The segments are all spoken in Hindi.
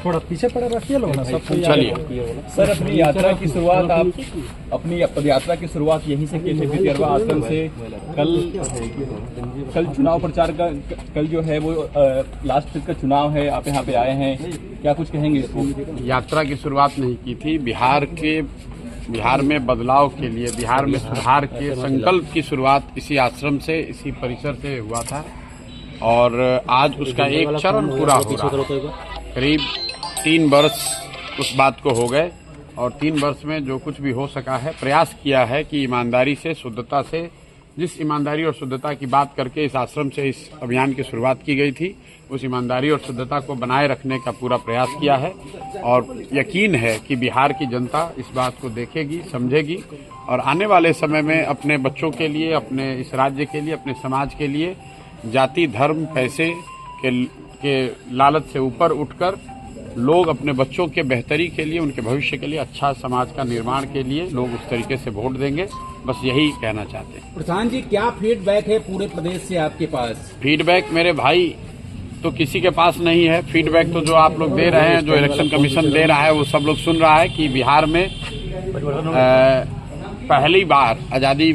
थोड़ा पीछे पड़ा रखिए लोग ना सब। चलिए सर, अपनी यात्रा की शुरुआत आप अपनी पदयात्रा की शुरुआत यहीं से की थी भितिहरवा आश्रम से। कल चुनाव प्रचार का कल जो है वो लास्ट का चुनाव है, आप यहाँ पे आए हैं, क्या कुछ कहेंगे इसको? यात्रा की शुरुआत नहीं की थी। बिहार में बदलाव के लिए, बिहार में सुधार के संकल्प की शुरुआत इसी आश्रम से, इसी परिसर से हुआ था और आज उसका एक चरण पूरा हो रहा है। करीब 3 वर्ष उस बात को हो गए और 3 वर्ष में जो कुछ भी हो सका है, प्रयास किया है कि ईमानदारी से, शुद्धता से, जिस ईमानदारी और शुद्धता की बात करके इस आश्रम से इस अभियान की शुरुआत की गई थी, उस ईमानदारी और शुद्धता को बनाए रखने का पूरा प्रयास किया है और यकीन है कि बिहार की जनता इस बात को देखेगी, समझेगी और आने वाले समय में अपने बच्चों के लिए, अपने इस राज्य के लिए, अपने समाज के लिए जाति, धर्म, पैसे के लालच से ऊपर उठकर लोग अपने बच्चों के बेहतरी के लिए, उनके भविष्य के लिए, अच्छा समाज का निर्माण के लिए लोग उस तरीके से वोट देंगे। बस यही कहना चाहते हैं। प्रधान जी, क्या फीडबैक है पूरे प्रदेश से आपके पास? फीडबैक मेरे भाई तो किसी के पास नहीं है। फीडबैक तो जो आप लोग दे रहे हैं, जो इलेक्शन कमीशन दे रहा है, वो सब लोग सुन रहा है कि बिहार में पहली बार आज़ादी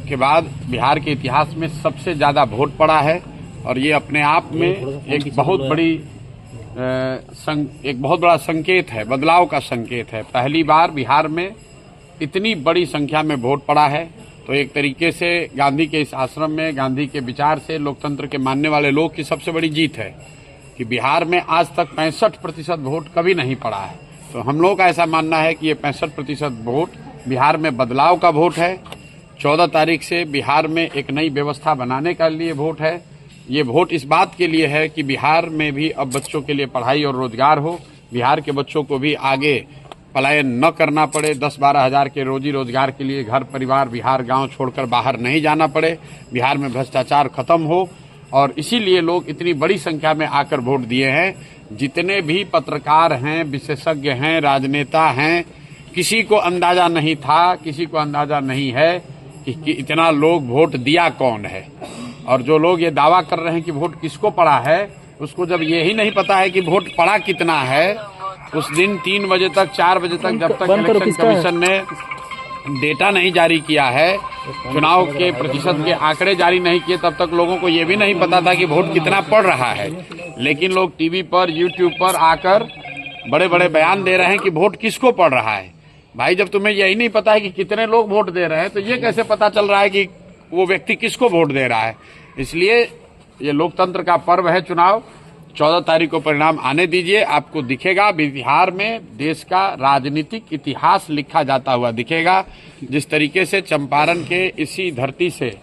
के बाद बिहार के इतिहास में सबसे ज़्यादा वोट पड़ा है और ये अपने आप में एक बहुत बड़ा संकेत है, बदलाव का संकेत है। पहली बार बिहार में इतनी बड़ी संख्या में वोट पड़ा है, तो एक तरीके से गांधी के इस आश्रम में, गांधी के विचार से, लोकतंत्र के मानने वाले लोग की सबसे बड़ी जीत है कि बिहार में आज तक 65% वोट कभी नहीं पड़ा है। तो हम लोग का ऐसा मानना है कि ये 65% वोट बिहार में बदलाव का वोट है। 14 तारीख से बिहार में एक नई व्यवस्था बनाने के लिए वोट है। ये वोट इस बात के लिए है कि बिहार में भी अब बच्चों के लिए पढ़ाई और रोजगार हो, बिहार के बच्चों को भी आगे पलायन न करना पड़े, 10-12 हज़ार के रोजी रोजगार के लिए घर परिवार, बिहार गांव छोड़कर बाहर नहीं जाना पड़े, बिहार में भ्रष्टाचार खत्म हो और इसीलिए लोग इतनी बड़ी संख्या में आकर वोट दिए हैं। जितने भी पत्रकार हैं, विशेषज्ञ हैं, राजनेता हैं, किसी को अंदाजा नहीं था, किसी को अंदाजा नहीं है कि इतना लोग वोट दिया कौन है। और जो लोग ये दावा कर रहे हैं कि वोट किसको पड़ा है, उसको जब ये ही नहीं पता है कि वोट पड़ा कितना है, उस दिन 3 बजे तक, 4 बजे तक, जब तक इलेक्शन कमीशन ने डेटा नहीं जारी किया है, चुनाव के प्रतिशत के आंकड़े जारी नहीं किए, तब तक लोगों को ये भी नहीं पता था कि वोट कितना पड़ रहा है। लेकिन लोग टीवी पर, यूट्यूब पर आकर बड़े बड़े बयान दे रहे हैं कि वोट किसको पड़ रहा है। भाई, जब तुम्हें यही नहीं पता है कि कितने लोग वोट दे रहे हैं, तो ये कैसे पता चल रहा है कि वो व्यक्ति किसको वोट दे रहा है? इसलिए ये लोकतंत्र का पर्व है चुनाव। 14 तारीख को परिणाम आने दीजिए, आपको दिखेगा बिहार में देश का राजनीतिक इतिहास लिखा जाता हुआ दिखेगा। जिस तरीके से चंपारण के इसी धरती से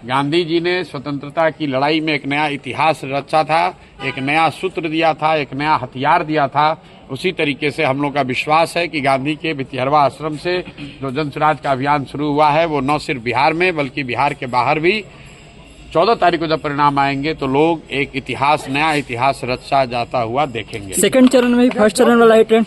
गांधी जी ने स्वतंत्रता की लड़ाई में एक नया इतिहास रचा था, एक नया सूत्र दिया था, एक नया हथियार दिया था, उसी तरीके से हम लोग का विश्वास है कि गांधी के भितिहरवा आश्रम से जो जन स्वराज का अभियान शुरू हुआ है, वो न सिर्फ बिहार में बल्कि बिहार के बाहर भी 14 तारीख को जब परिणाम आएंगे तो लोग एक इतिहास, नया इतिहास रचा जाता हुआ देखेंगे। सेकंड चरण में, फर्स्ट चरण वाला ट्रेंड